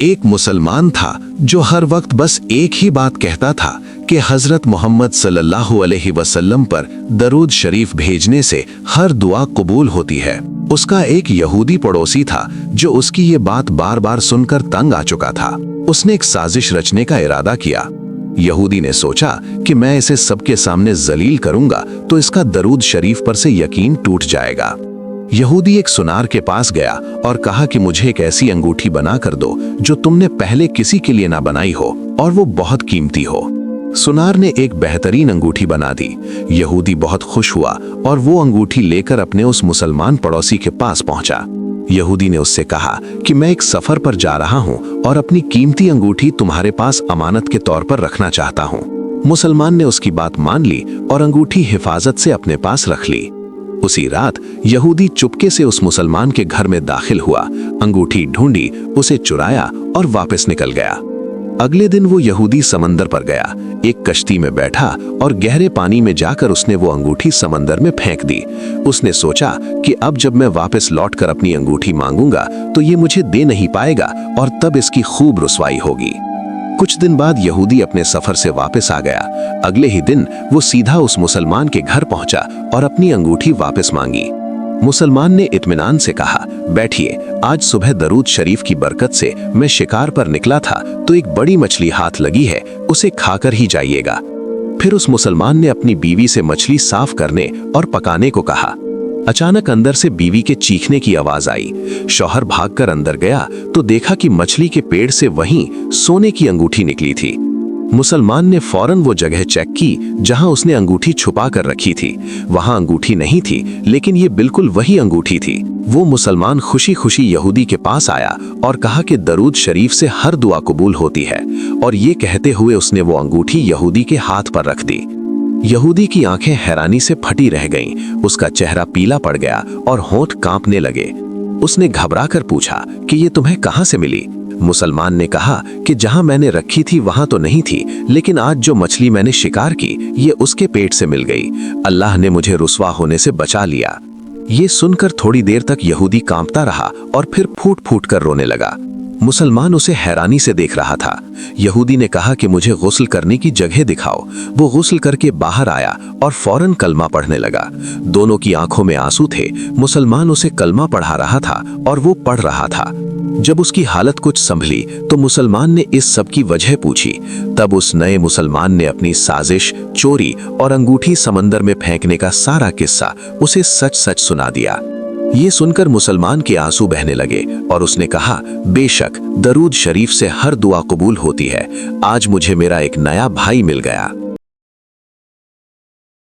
एक मुसलमान था जो हर वक्त बस एक ही बात कहता था कि हजरत मोहम्मद सल्लल्लाहु अलैहि वसल्लम पर दरूद शरीफ भेजने से हर दुआ कबूल होती है। उसका एक यहूदी पड़ोसी था जो उसकी ये बात बार बार सुनकर तंग आ चुका था। उसने एक साजिश रचने का इरादा किया। यहूदी ने सोचा कि मैं इसे सबके सामने जलील करूंगा तो इसका दरूद शरीफ पर से यकीन टूट जाएगा। यहूदी एक सुनार के पास गया और कहा कि मुझे एक ऐसी अंगूठी बना कर दो जो तुमने पहले किसी के लिए ना बनाई हो और वो बहुत कीमती हो। सुनार ने एक बेहतरीन अंगूठी बना दी। यहूदी बहुत खुश हुआ और वो अंगूठी लेकर अपने उस मुसलमान पड़ोसी के पास पहुंचा। यहूदी ने उससे कहा कि मैं एक सफर पर जा रहा हूं और अपनी कीमती अंगूठी तुम्हारे पास अमानत के तौर पर रखना चाहता हूं। मुसलमान ने उसकी बात मान ली और अंगूठी हिफाजत से अपने पास रख ली। उसी रात यहूदी चुपके से उस मुसलमान के घर में दाखिल हुआ, अंगूठी ढूंढी, उसे चुराया और वापस निकल गया। अगले दिन वो यहूदी समंदर पर गया, एक कश्ती में बैठा और गहरे पानी में जाकर उसने वो अंगूठी समंदर में फेंक दी। उसने सोचा कि अब जब मैं वापस लौटकर अपनी अंगूठी मांगूंगा तो ये मुझे दे नहीं पाएगा और तब इसकी खूब रुसवाई होगी। कुछ दिन बाद यहूदी अपने सफर से वापस आ गया। अगले ही दिन वो सीधा उस मुसलमान के घर पहुंचा और अपनी अंगूठी वापस मांगी। मुसलमान ने इत्मीनान से कहा, बैठिए, आज सुबह दरूद शरीफ की बरकत से मैं शिकार पर निकला था तो एक बड़ी मछली हाथ लगी है, उसे खाकर ही जाइएगा। फिर उस मुसलमान ने अपनी बीवी से मछली साफ करने और पकाने को कहा। अचानक अंदर से बीवी के चीखने की आवाज आई। शौहर भागकर अंदर गया तो देखा कि मछली के पेड़ से वहीं सोने की अंगूठी निकली थी। मुसलमान ने फौरन वो जगह चेक की जहां उसने अंगूठी छुपा कर रखी थी। वहां अंगूठी नहीं थी, लेकिन ये बिल्कुल वही अंगूठी थी। वो मुसलमान खुशी खुशी यहूदी के पास आया और कहा कि दरूद शरीफ से हर दुआ कबूल होती है, और ये कहते हुए उसने वो अंगूठी यहूदी के हाथ पर रख दी। यहूदी की आंखें हैरानी से फटी रह गईं, उसका चेहरा पीला पड़ गया और होंठ कांपने लगे। उसने घबराकर पूछा कि ये तुम्हें कहां से मिली? मुसलमान ने कहा कि जहां मैंने रखी थी वहां तो नहीं थी, लेकिन आज जो मछली मैंने शिकार की ये उसके पेट से मिल गई। अल्लाह ने मुझे रुसवा होने से बचा लिया। ये सुनकर थोड़ी देर तक यहूदी कांपता रहा और फिर फूट फूट कर रोने लगा। मुसलमान उसे हैरानी से देख रहा था। यहूदी ने कहा कि मुझे गुस्ल करने की जगह दिखाओ। वो गुस्ल करके बाहर आया और फौरन कलमा पढ़ने लगा। दोनों की आंखों में आंसू थे। मुसलमान उसे कलमा पढ़ा रहा था और वो पढ़ रहा था। जब उसकी हालत कुछ संभली तो मुसलमान ने इस सब की वजह पूछी। तब उस नए मुसलमान ने अपनी साजिश, चोरी और अंगूठी समंदर में फेंकने का सारा किस्सा उसे सच सच सुना दिया। ये सुनकर मुसलमान के आंसू बहने लगे और उसने कहा, बेशक दरूद शरीफ से हर दुआ कबूल होती है। आज मुझे मेरा एक नया भाई मिल गया।